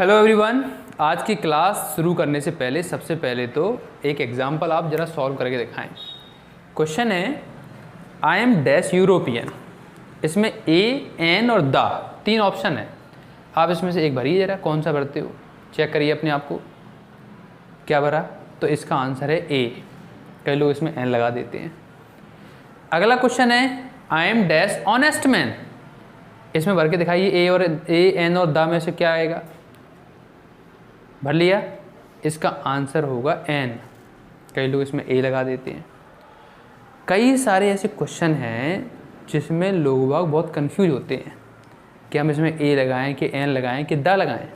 Hello everyone. आज की class शुरू करने से पहले सबसे पहले तो एक एग्जांपल आप ज़रा सॉल्व करके दिखाएं। क्वेश्चन है आई एम डैश यूरोपियन। इसमें ए, एन और द तीन ऑप्शन है। आप इसमें से एक भरिए, ज़रा कौन सा भरते हो चेक करिए अपने आप को। क्या भरा? तो इसका आंसर है ए। कई लोग इसमें एन लगा देते हैं। अगला क्वेश्चन है I am dash honest man. इसमें भर के दिखाइए ए, एन और द में से क्या आएगा। भर लिया? इसका आंसर होगा एन। कई लोग इसमें ए लगा देते हैं। कई सारे ऐसे क्वेश्चन हैं जिसमें लोग बहुत कंफ्यूज होते हैं कि हम इसमें ए लगाएं कि एन लगाएं कि द लगाएं।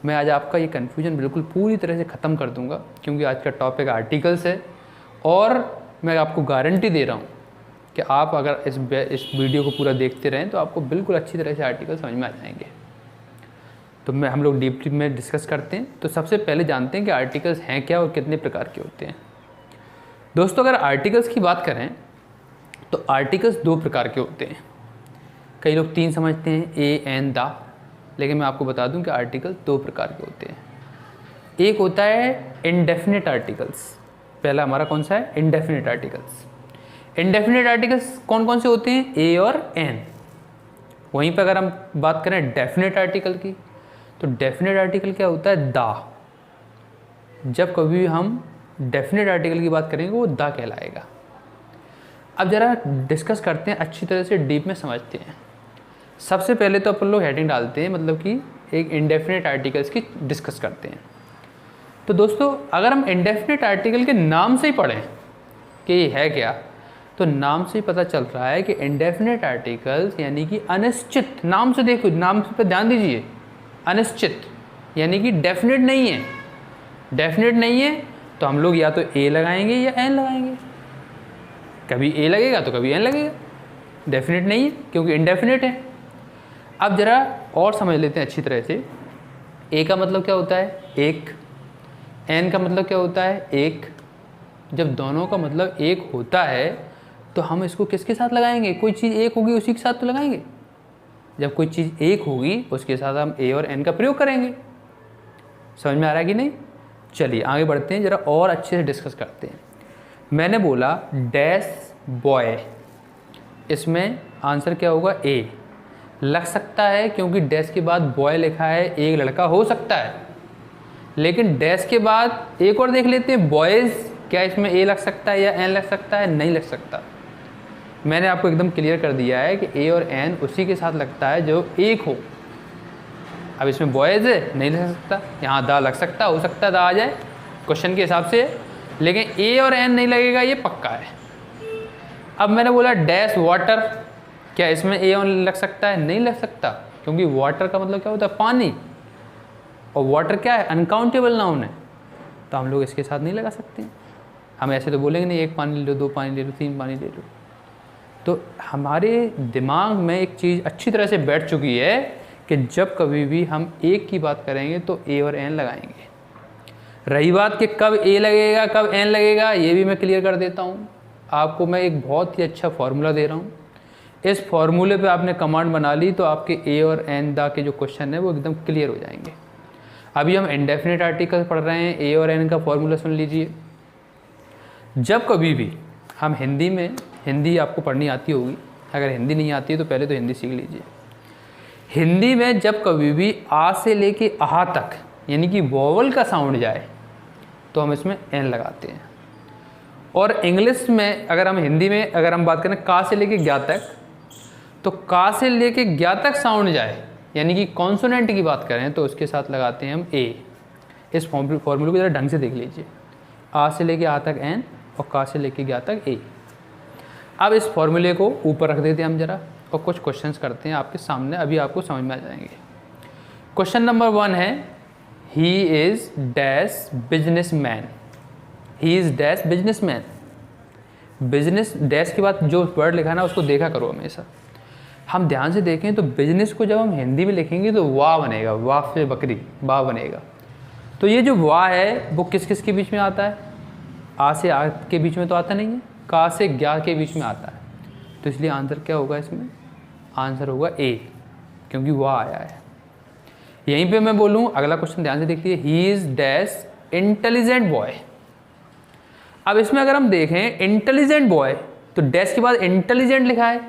मैं आज आपका ये कन्फ्यूजन बिल्कुल पूरी तरह से ख़त्म कर दूंगा, क्योंकि आज का टॉपिक आर्टिकल्स है और मैं आपको गारंटी दे रहा हूँ कि आप अगर इस वीडियो को पूरा देखते रहें तो आपको बिल्कुल अच्छी तरह से आर्टिकल समझ में आ जाएंगे। तो हम लोग डीपली में डिस्कस करते हैं। तो सबसे पहले जानते हैं कि आर्टिकल्स हैं क्या और कितने प्रकार के होते हैं। दोस्तों, अगर आर्टिकल्स की बात करें तो आर्टिकल्स दो प्रकार के होते हैं। कई लोग तीन समझते हैं, ए, एन, द, लेकिन मैं आपको बता दूं कि आर्टिकल दो प्रकार के होते हैं। एक होता है इंडेफिनिट आर्टिकल्स। पहला हमारा कौन सा है? Indefinite articles. इंडेफिनिट आर्टिकल्स कौन कौन से होते हैं? ए और एन। वहीं पर अगर हम बात करें डेफिनेट आर्टिकल की, तो डेफिनेट आर्टिकल क्या होता है? द। जब कभी भी हम डेफिनेट आर्टिकल की बात करेंगे वो द कहलाएगा। अब ज़रा डिस्कस करते हैं, अच्छी तरह से डीप में समझते हैं। सबसे पहले तो अपन लोग हेडिंग डालते हैं, मतलब कि एक इंडेफिनेट आर्टिकल्स की डिस्कस करते हैं। तो दोस्तों, अगर हम इंडेफिनेट आर्टिकल के नाम से ही पढ़ें कि ये है क्या, तो नाम से ही पता चल रहा है कि इंडेफिनेट आर्टिकल्स यानी कि अनिश्चित। नाम से देखो, नाम पे ध्यान दीजिए, अनिश्चित यानी कि डेफिनेट नहीं है। डेफिनेट नहीं है तो हम लोग या तो ए लगाएंगे या एन लगाएंगे। कभी ए लगेगा तो कभी एन लगेगा। डेफिनेट नहीं है क्योंकि इनडेफिनेट है। अब ज़रा और समझ लेते हैं अच्छी तरह से। ए का मतलब क्या होता है? एक। एन का मतलब क्या होता है? एक। जब दोनों का मतलब एक होता है तो हम इसको किसके साथ लगाएंगे? कोई चीज़ एक होगी उसी के साथ तो लगाएंगे। जब कोई चीज़ एक होगी उसके साथ हम ए और एन का प्रयोग करेंगे। समझ में आ रहा है कि नहीं? चलिए आगे बढ़ते हैं, ज़रा और अच्छे से डिस्कस करते हैं। मैंने बोला डैश बॉय, इसमें आंसर क्या होगा? ए। लग सकता है क्योंकि डैश के बाद बॉय लिखा है, एक लड़का हो सकता है, लेकिन डैश के बाद एक और देख लेते हैं, बॉयज़। क्या इसमें ए लग सकता है या एन लग सकता है? नहीं लग सकता। मैंने आपको एकदम क्लियर कर दिया है कि ए और एन उसी के साथ लगता है जो एक हो। अब इसमें बॉयज़ है, नहीं लग सकता। यहाँ द लग सकता, हो सकता है द आ जाए क्वेश्चन के हिसाब से, लेकिन ए और एन नहीं लगेगा, ये पक्का है। अब मैंने बोला डैश वाटर, क्या इसमें ए और लग सकता है? नहीं लग सकता, क्योंकि वाटर का मतलब क्या होता है? पानी। और वाटर क्या है? अनकाउंटेबल नाउन है, तो हम लोग इसके साथ नहीं लगा सकते। हम ऐसे तो बोलेंगे नहीं, एक पानी ले लो, दो पानी ले लो, तीन पानी ले लो। तो हमारे दिमाग में एक चीज़ अच्छी तरह से बैठ चुकी है कि जब कभी भी हम एक की बात करेंगे तो ए और एन लगाएंगे। रही बात कि कब ए लगेगा कब एन लगेगा, ये भी मैं क्लियर कर देता हूँ। आपको मैं एक बहुत ही अच्छा फार्मूला दे रहा हूँ। इस फार्मूले पे आपने कमांड बना ली तो आपके ए और एन द के जो क्वेश्चन है वो एकदम क्लियर हो जाएंगे। अभी हम इंडेफिनेट आर्टिकल पढ़ रहे हैं, ए और एन का फार्मूला सुन लीजिए। जब कभी भी हम हिंदी आपको पढ़नी आती होगी, अगर हिंदी नहीं आती है तो पहले तो हिंदी सीख लीजिए। हिंदी में जब कभी भी आ से लेके आहा तक यानी कि वोवल का साउंड जाए तो हम इसमें एन लगाते हैं। और इंग्लिश में अगर हम हिंदी में अगर हम बात करें का से लेके ज्ञा तक, तो का से लेके ज्ञा तक साउंड जाए यानी कि कॉन्सोनेंट की बात करें तो उसके साथ लगाते हैं हम ए। इस फॉर्मूले को ज़रा ढंग से देख लीजिए। आ से लेके आ तक एन और का से लेके ज्ञा तक ए। अब इस फॉर्मूले को ऊपर रख देते हैं हम ज़रा और कुछ क्वेश्चंस करते हैं आपके सामने, अभी आपको समझ में आ जाएंगे। क्वेश्चन नंबर 1 है ही is dash business man. He is dash business man. Business dash के बाद जो वर्ड लिखा है ना उसको देखा करो हमेशा। हम ध्यान से देखें तो बिजनेस को जब हम हिंदी में लिखेंगे तो वाह बनेगा, वाह से बकरी, वाह बनेगा। तो ये जो वाह है वो किस किस के बीच में आता है? आ से आ के बीच में तो आता नहीं है, का से ज्ञा के बीच में आता है। तो इसलिए आंसर क्या होगा इसमें? आंसर होगा ए, क्योंकि वाह आया है। यहीं पे मैं बोलूँ, अगला क्वेश्चन ध्यान से देखिए, ही इज डैश इंटेलिजेंट बॉय। अब इसमें अगर हम देखें इंटेलिजेंट बॉय, तो डैश के बाद इंटेलिजेंट लिखा है,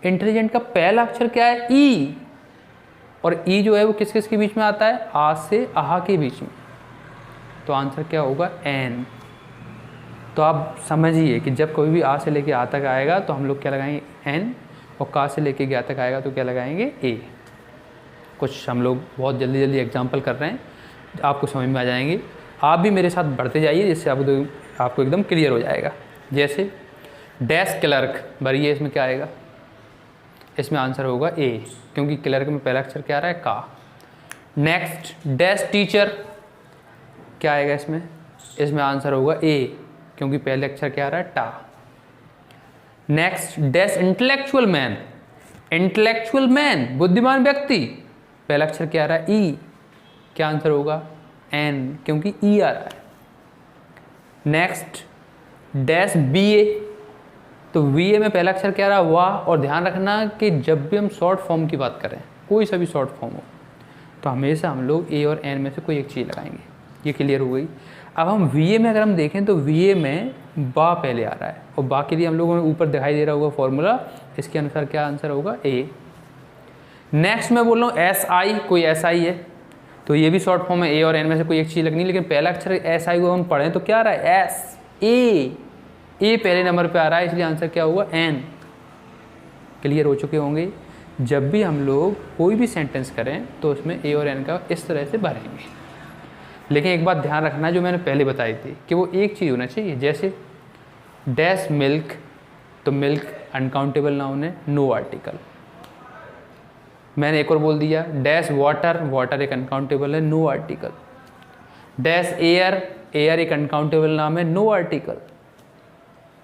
इंटेलिजेंट का पहला अक्षर क्या है, ई, और ई जो है वो किस किस के बीच में आता है, आ से आहा के बीच में, तो आंसर क्या होगा, एन। तो आप समझिए कि जब कोई भी आ से लेके आ तक आएगा तो हम लोग क्या लगाएंगे, एन, और का से लेके गया तक आएगा तो क्या लगाएंगे, ए। कुछ हम लोग बहुत जल्दी जल्दी एग्जाम्पल कर रहे हैं, आपको समझ में आ जाएंगे। आप भी मेरे साथ बढ़ते जाइए, जिससे आपको एकदम क्लियर हो जाएगा। जैसे डैश क्लर्क, भरिए इसमें क्या आएगा, इसमें आंसर होगा ए, क्योंकि क्लर्क में पहला अक्षर क्या आ रहा है, का। नेक्स्ट डैश टीचर, क्या आएगा इसमें, इसमें आंसर होगा ए, क्योंकि पहले अक्षर क्या आ रहा है, टा। Next dash intellectual man, intellectual man बुद्धिमान व्यक्ति, पहला अक्षर क्या आ रहा है, ई, क्या आंसर होगा, एन, क्योंकि ई आ रहा है। नेक्स्ट डैश बी ए, तो वी ए में पहला अक्षर क्या आ रहा है, वाह, और ध्यान रखना कि जब भी हम शॉर्ट फॉर्म की बात करें, कोई सा भी शॉर्ट फॉर्म हो, तो हमेशा हम लोग ए और एन में से कोई एक चीज़ लगाएंगे। ये क्लियर हो गई। अब हम वी ए में अगर हम देखें तो वी ए में बा पहले आ रहा है, और बा के लिए हम लोगों को ऊपर दिखाई दे रहा होगा फॉर्मूला, इसके अनुसार क्या आंसर होगा, ए। नेक्स्ट मैं बोल रहा हूँ एस आई, कोई एस आई है, तो ये भी शॉर्ट फॉर्म है, ए और एन में से कोई एक चीज़ लगनी, लेकिन पहला अक्षर एस आई को हम पढ़ें तो क्या आ रहा है, एस, ए पहले नंबर पे आ रहा है, इसलिए आंसर क्या होगा, एन। क्लियर हो चुके होंगे। जब भी हम लोग कोई भी सेंटेंस करें तो उसमें ए और एन का इस तरह से भरेंगे, लेकिन एक बात ध्यान रखना जो मैंने पहले बताई थी कि वो एक चीज़ होना चाहिए। जैसे डैश मिल्क, तो मिल्क अनकाउंटेबल नाउन है, नो आर्टिकल। मैंने एक और बोल दिया डैश वाटर, वाटर एक अनकाउंटेबल है, no article. Dash air, air एक अनकाउंटेबल नाम है, नो आर्टिकल।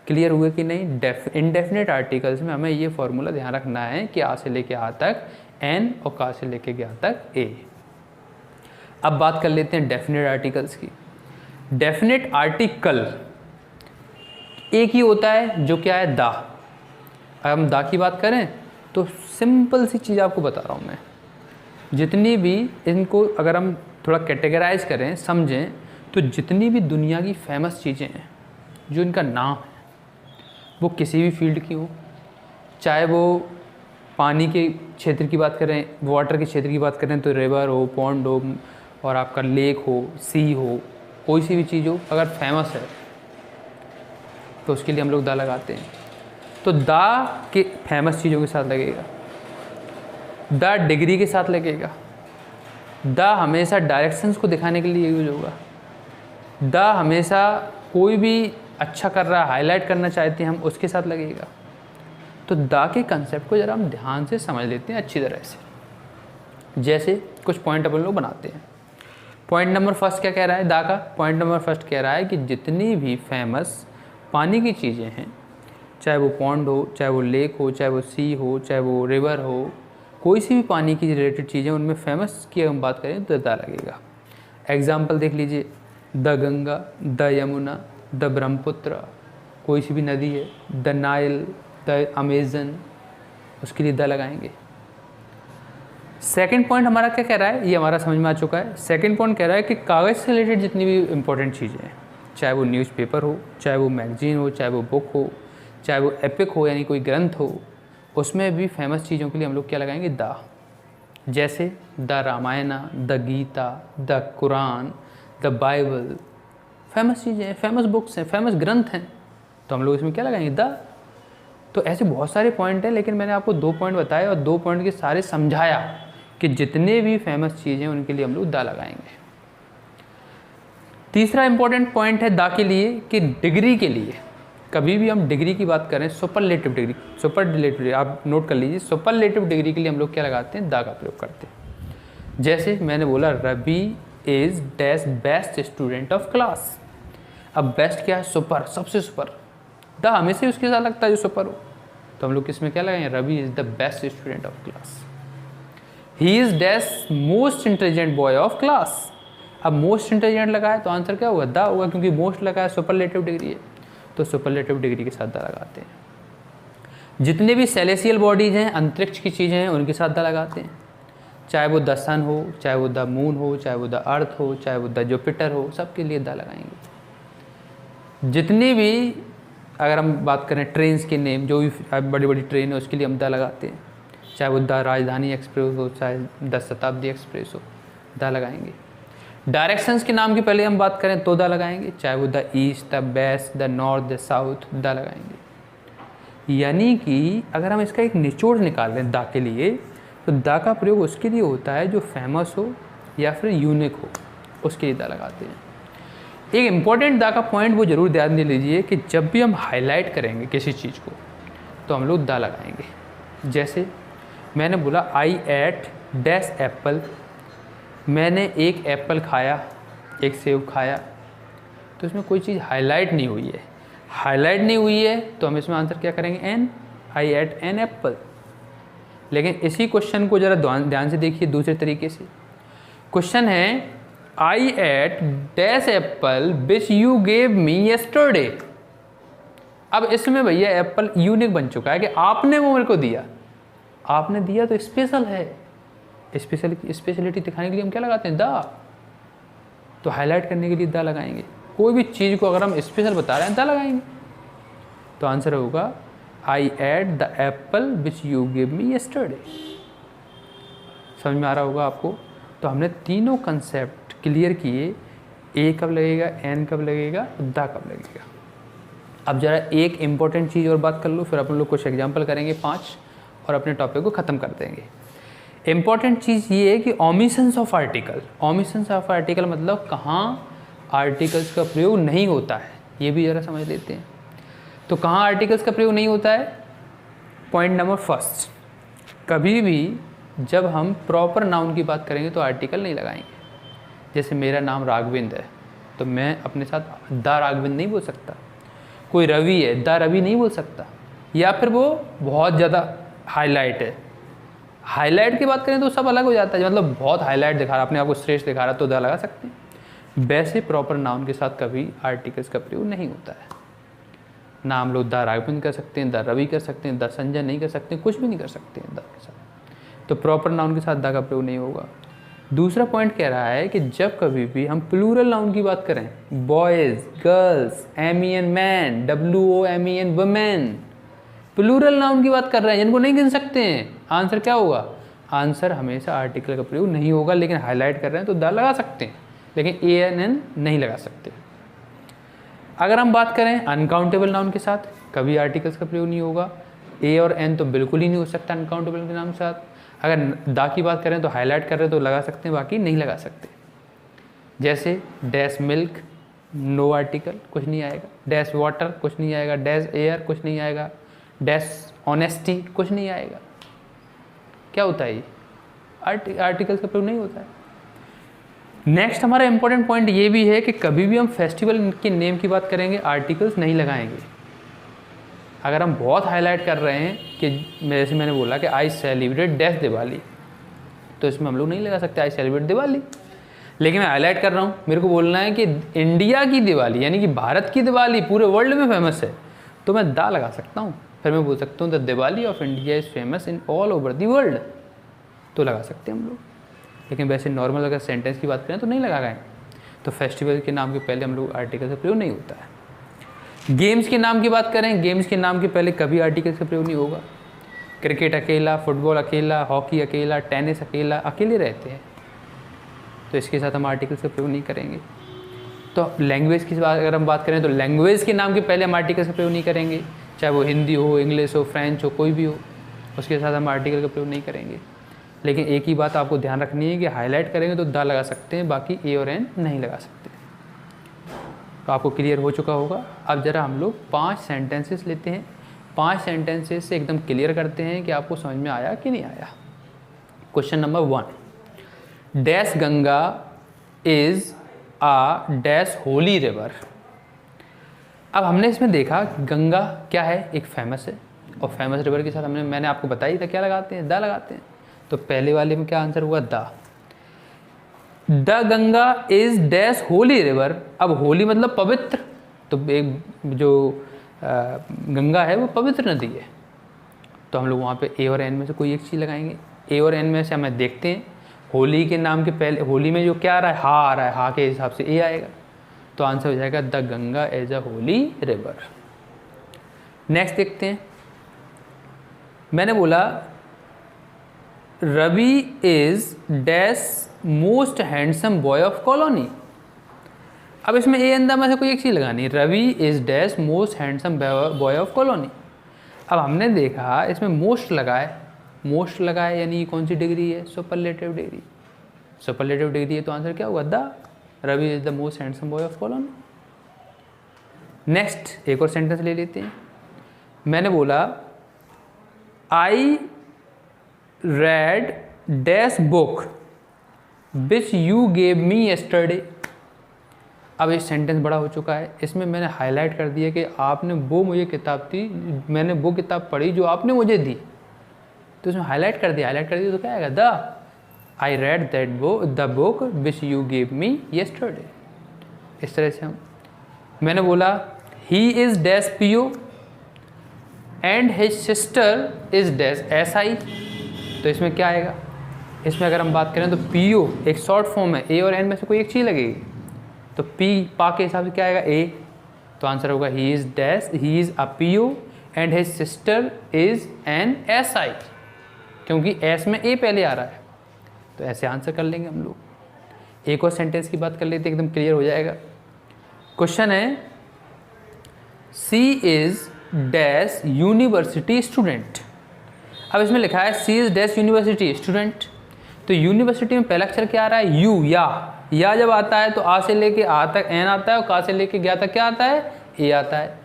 क्लियर हुए कि नहीं। इनडेफिनेट आर्टिकल्स में हमें ये फॉर्मूला ध्यान रखना है कि आ से लेके आ तक एन और का से लेके गया तक ए। अब बात कर लेते हैं डेफिनेट आर्टिकल्स की। डेफिनेट आर्टिकल एक ही होता है जो क्या है, दा। अगर हम दा की बात करें तो सिंपल सी चीज़ आपको बता रहा हूँ मैं, जितनी भी इनको अगर हम थोड़ा कैटेगराइज करें, समझें, तो जितनी भी दुनिया की फेमस चीज़ें हैं जो इनका नाम है, वो किसी भी फील्ड की हो, चाहे वो पानी के क्षेत्र की बात करें, वाटर के क्षेत्र की बात करें तो रिवर हो, पॉन्ड हो, और आपका लेक हो, सी हो, कोई सी भी चीज़ हो, अगर फेमस है तो उसके लिए हम लोग दा लगाते हैं। तो दा के फेमस चीज़ों के साथ लगेगा, दा डिग्री के साथ लगेगा, दा हमेशा डायरेक्शंस को दिखाने के लिए यूज होगा, दा हमेशा कोई भी अच्छा कर रहा है, हाईलाइट करना चाहते हैं हम, उसके साथ लगेगा। तो दा के कंसेप्ट को ज़रा हम ध्यान से समझ लेते हैं अच्छी तरह से। जैसे कुछ पॉइंट अपन लोग बनाते हैं। पॉइंट नंबर फर्स्ट क्या कह रहा है दा का, पॉइंट नंबर फर्स्ट कह रहा है कि जितनी भी फेमस पानी की चीज़ें हैं, चाहे वो पॉन्ड हो, चाहे वो लेक हो, चाहे वो सी हो, चाहे वो रिवर हो, कोई सी भी पानी की रिलेटेड चीज़ें, उनमें फेमस की हम बात करें तो दा लगेगा। एग्जाम्पल देख लीजिए, the Ganga, the Yamuna, the Brahmaputra, कोई सी भी नदी है, द नाइल, द अमेजन, उसके लिए द लगाएंगे। सेकंड पॉइंट हमारा क्या कह रहा है, ये हमारा समझ में आ चुका है। सेकंड पॉइंट कह रहा है कि कागज़ से रिलेटेड जितनी भी इंपॉर्टेंट चीज़ें हैं, चाहे वो न्यूज़पेपर हो, चाहे वो मैगजीन हो, चाहे वो बुक हो, चाहे वो एपिक हो यानी कोई ग्रंथ हो, उसमें भी फेमस चीज़ों के लिए हम लोग क्या लगाएंगे, दा। जैसे the Ramayana, the Gita, the Quran, the Bible, famous चीज़ें हैं, फेमस बुक्स हैं, फेमस ग्रंथ हैं, तो हम लोग इसमें क्या लगाएंगे, द। तो ऐसे बहुत सारे पॉइंट हैं, लेकिन मैंने आपको 2 पॉइंट बताए और 2 पॉइंट के सारे समझाया कि जितने भी फेमस चीज़ें उनके लिए हम लोग दा लगाएंगे। तीसरा इंपॉर्टेंट पॉइंट है दा के लिए कि डिग्री के लिए कभी भी हम डिग्री की बात करें, सुपरलेटिव डिग्री, सुपरलेटिव, आप नोट कर लीजिए, सुपरलेटिव डिग्री के लिए हम लोग क्या लगाते हैं, दा का प्रयोग करते हैं। जैसे मैंने बोला Ravi is dash best student of class. अब बेस्ट क्या है, सुपर, सबसे सुपर, दा हमेशा उसके साथ लगता है जो सुपर हो, तो हम लोग किसमें क्या लगाएंगे, Ravi is the best student of class. He is dash most intelligent boy of class. अब मोस्ट इंटेलिजेंट लगाए तो आंसर क्या होगा, दा होगा, क्योंकि मोस्ट लगाया सुपरलेटिव डिग्री है, तो सुपरलेटिव डिग्री के साथ दा लगाते हैं। जितने भी सेलेसियल बॉडीज़ हैं, अंतरिक्ष की चीज़ें हैं, उनके साथ दा लगाते हैं। चाहे वो द सन हो, चाहे वो द मून हो, चाहे वो द अर्थ हो, चाहे वो द जुपिटर हो, सबके लिए द लगाएंगे। जितनी भी अगर हम बात करें ट्रेन्स के नेम, जो भी बड़ी बड़ी ट्रेन है उसके लिए हम द लगाते हैं, चाहे वो द राजधानी एक्सप्रेस हो, चाहे द शताब्दी एक्सप्रेस हो, द लगाएंगे। डायरेक्शंस के नाम की पहले हम बात करें तो द लगाएंगे, चाहे वो the east, the west, the north, the south, the लगाएंगे। यानी कि अगर हम इसका एक निचोड़ निकाल लें द के लिए, तो द का प्रयोग उसके लिए होता है जो फेमस हो या फिर यूनिक हो, उसके लिए द लगाते हैं। एक इम्पॉर्टेंट द का पॉइंट वो ज़रूर ध्यान दे लीजिए कि जब भी हम हाईलाइट करेंगे किसी चीज़ को तो हम लोग द लगाएंगे। जैसे मैंने बोला आई एट डैश एप्पल, मैंने एक एप्पल खाया, एक सेब खाया, तो इसमें कोई चीज़ हाईलाइट नहीं हुई है। हाईलाइट नहीं हुई है तो हम इसमें आंसर क्या करेंगे, N, I eight an apple. लेकिन इसी क्वेश्चन को ज़रा ध्यान से देखिए दूसरे तरीके से। क्वेश्चन है I ate dash apple which you gave me yesterday. अब इसमें भैया एप्पल यूनिक बन चुका है कि आपने वो मेरे को दिया, आपने दिया तो स्पेशल है। स्पेशलिटी दिखाने के लिए हम क्या लगाते हैं, द। तो हाईलाइट करने के लिए द लगाएंगे। कोई भी चीज़ को अगर हम स्पेशल बता रहे हैं द लगाएंगे। तो आंसर होगा I ate the apple which you give me yesterday. समझ में आ रहा होगा आपको। तो हमने तीनों कंसेप्ट क्लियर किए, ए कब लगेगा, एन कब लगेगा, द कब लगेगा। अब ज़रा एक इम्पॉर्टेंट चीज़ और बात कर लो, फिर अपन लोग कुछ एग्जाम्पल करेंगे 5 और अपने टॉपिक को ख़त्म कर देंगे। इम्पॉर्टेंट चीज़ ये है कि omissions of article. Omissions of article मतलब कहाँ आर्टिकल्स का प्रयोग नहीं होता है, ये भी ज़रा समझ लेते हैं। तो कहाँ आर्टिकल्स का प्रयोग नहीं होता है, पॉइंट नंबर फर्स्ट, कभी भी जब हम प्रॉपर नाउन की बात करेंगे तो आर्टिकल नहीं लगाएंगे। जैसे मेरा नाम राघविंद है तो मैं अपने साथ द राघविंद नहीं बोल सकता। कोई रवि है, द रवि नहीं बोल सकता। या फिर वो बहुत ज़्यादा हाईलाइट है, हाईलाइट की बात करें तो सब अलग हो जाता है। मतलब बहुत हाईलाइट दिखा रहा, अपने आप को श्रेष्ठ दिखा रहा तो द लगा सकते हैं। वैसे प्रॉपर नाउन के साथ कभी आर्टिकल्स का प्रयोग नहीं होता है। ना हम लोग द राघविंद कर सकते हैं, द रवि कर सकते हैं, द संजय नहीं कर सकते, कुछ भी नहीं कर सकते हैं द के साथ। तो प्रॉपर नाउन के साथ द का प्रयोग नहीं होगा। दूसरा पॉइंट कह रहा है कि जब कभी भी हम प्लूरल नाउन की बात करें, boys, girls, MEN men, WOMEN women, plural noun की बात कर रहे हैं जिनको नहीं गिन सकते हैं, आंसर क्या होगा, आंसर हमेशा आर्टिकल का प्रयोग नहीं होगा। लेकिन हाईलाइट कर रहे हैं तो द लगा सकते हैं, लेकिन ANN नहीं लगा सकते। अगर हम बात करें अनकाउंटेबल नाउन के साथ, कभी आर्टिकल्स का प्रयोग नहीं होगा। ए और एन तो बिल्कुल ही नहीं हो सकता अनकाउंटेबल के नाम के साथ। अगर द की बात करें तो हाईलाइट कर रहे हैं तो लगा सकते हैं, बाकी नहीं लगा सकते। जैसे डैश मिल्क, नो आर्टिकल, कुछ नहीं आएगा। डैश वाटर, कुछ नहीं आएगा। डैश एयर, कुछ नहीं आएगा। डैश ऑनेस्टी, कुछ नहीं आएगा। क्या होता है ये, आर्टिकल्स का प्रयोग नहीं होता है। नेक्स्ट हमारा इंपॉर्टेंट पॉइंट ये भी है कि कभी भी हम फेस्टिवल के नेम की बात करेंगे आर्टिकल्स नहीं लगाएंगे। अगर हम बहुत हाईलाइट कर रहे हैं कि जैसे मैंने बोला कि आई सेलिब्रेट डैश दिवाली, तो इसमें हम लोग नहीं लगा सकते आई सेलिब्रेट दिवाली। लेकिन मैं हाईलाइट कर रहा हूँ, मेरे को बोलना है कि इंडिया की दिवाली यानी कि भारत की दिवाली पूरे वर्ल्ड में फेमस है, तो मैं द लगा सकता हूँ। फिर मैं बोल सकता हूँ the Diwali of India is famous in all over the world, तो लगा सकते हैं हम लोग। लेकिन वैसे नॉर्मल अगर सेंटेंस की बात करें तो नहीं लगाएंगे। तो फेस्टिवल के नाम के पहले हम लोग आर्टिकल का प्रयोग नहीं होता है। गेम्स के नाम की बात करें, गेम्स के नाम के पहले कभी आर्टिकल्स का प्रयोग नहीं होगा। क्रिकेट अकेला, फुटबॉल अकेला, हॉकी अकेला, टेनिस अकेला, अकेले रहते हैं, तो इसके साथ हम आर्टिकल्स का प्रयोग नहीं करेंगे। तो लैंग्वेज की बात अगर हम बात करें तो लैंग्वेज के नाम के पहले हम आर्टिकल्स का प्रयोग नहीं करेंगे, चाहे वो हिंदी हो, इंग्लिश हो, फ्रेंच हो, कोई भी हो, उसके साथ हम आर्टिकल का प्रयोग नहीं करेंगे। लेकिन एक ही बात आपको ध्यान रखनी है कि हाईलाइट करेंगे तो द लगा सकते हैं, बाकी ए और एन नहीं लगा सकते। तो आपको क्लियर हो चुका होगा। अब ज़रा हम लोग 5 सेंटेंसेस लेते हैं, 5 सेंटेंसेस से एकदम क्लियर करते हैं कि आपको समझ में आया कि नहीं आया। Question number 1, dash Ganga is a dash holy river. अब हमने इसमें देखा गंगा क्या है, एक फेमस है, और फेमस रिवर के साथ मैंने आपको बताई था क्या लगाते हैं, द लगाते हैं। तो पहले वाले में क्या आंसर हुआ, the Ganga is dash holy river. अब होली मतलब पवित्र, तो एक जो गंगा है वो पवित्र नदी है, तो हम लोग वहाँ पे ए और एन में से कोई एक चीज़ लगाएंगे। ए और एन में से हमें देखते हैं होली के नाम के पहले होली में जो क्या आ रहा है, हा आ रहा है, हा के हिसाब से ए आएगा। तो आंसर हो जाएगा the Ganga as a holy river. Next देखते हैं। मैंने बोला Ravi is dash most handsome boy of colony. अब इसमें ए अंदर में से कोई एक चीज़ लगानी, Ravi is dash most handsome boy of colony. अब हमने देखा इसमें मोस्ट लगा है, मोस्ट लगा है यानी कौन सी डिग्री है, सुपरलेटिव डिग्री। सुपरलेटिव डिग्री है तो आंसर क्या होगा, the Ravi is the most handsome boy of colony. Next एक और सेंटेंस ले लेते हैं। मैंने बोला I read dash book which you gave me yesterday. अब ये सेंटेंस बड़ा हो चुका है, इसमें मैंने हाईलाइट कर दिया कि आपने वो मुझे किताब दी, मैंने वो किताब पढ़ी जो आपने मुझे दी, तो इसमें हाईलाइट कर दिया तो क्या आएगा, the I read that the book which you gave me yesterday. इस तरह से हम, मैंने बोला he is dash P O and his sister is dash S I. तो इसमें क्या आएगा, इसमें अगर हम बात करें तो पी ओ एक शॉर्ट फॉर्म है, ए और एन में से कोई एक चीज़ लगेगी, तो पी पा के हिसाब से क्या आएगा, ए। तो आंसर होगा he is dash, he is a P O and his sister is an S I, क्योंकि एस में ए पहले आ रहा है। तो ऐसे आंसर कर लेंगे हम लोग। एक और सेंटेंस की बात कर लेते हैं, एकदम क्लियर हो जाएगा। क्वेश्चन है सी इज़ डैश यूनिवर्सिटी स्टूडेंट। अब इसमें लिखा है सी इज़ डैश यूनिवर्सिटी स्टूडेंट, तो यूनिवर्सिटी में पहला अक्षर क्या आ रहा है, यू, या जब आता है तो आ से लेके आ तक एन आता है और का से लेके गया तक क्या आता है, ए आता है।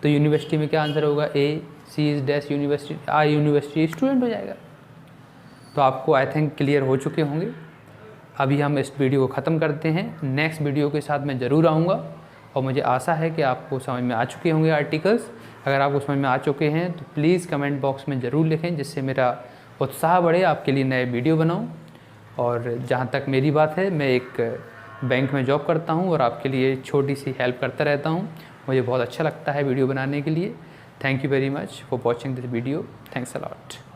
तो यूनिवर्सिटी में क्या आंसर होगा, a. She is dash university, a university student हो जाएगा। तो आपको आई थिंक क्लियर हो चुके होंगे। अभी हम इस वीडियो को ख़त्म करते हैं, नेक्स्ट वीडियो के साथ मैं ज़रूर आऊँगा और मुझे आशा है कि आपको समझ में आ चुके होंगे आर्टिकल्स। अगर आपको समझ में आ चुके हैं तो प्लीज़ कमेंट बॉक्स में ज़रूर लिखें, जिससे मेरा उत्साह बढ़े आपके लिए नए वीडियो बनाऊं। और जहाँ तक मेरी बात है, मैं एक बैंक में जॉब करता हूँ और आपके लिए छोटी सी हेल्प करता रहता हूँ। मुझे बहुत अच्छा लगता है वीडियो बनाने के लिए। Thank you very much for watching this video. Thanks a lot.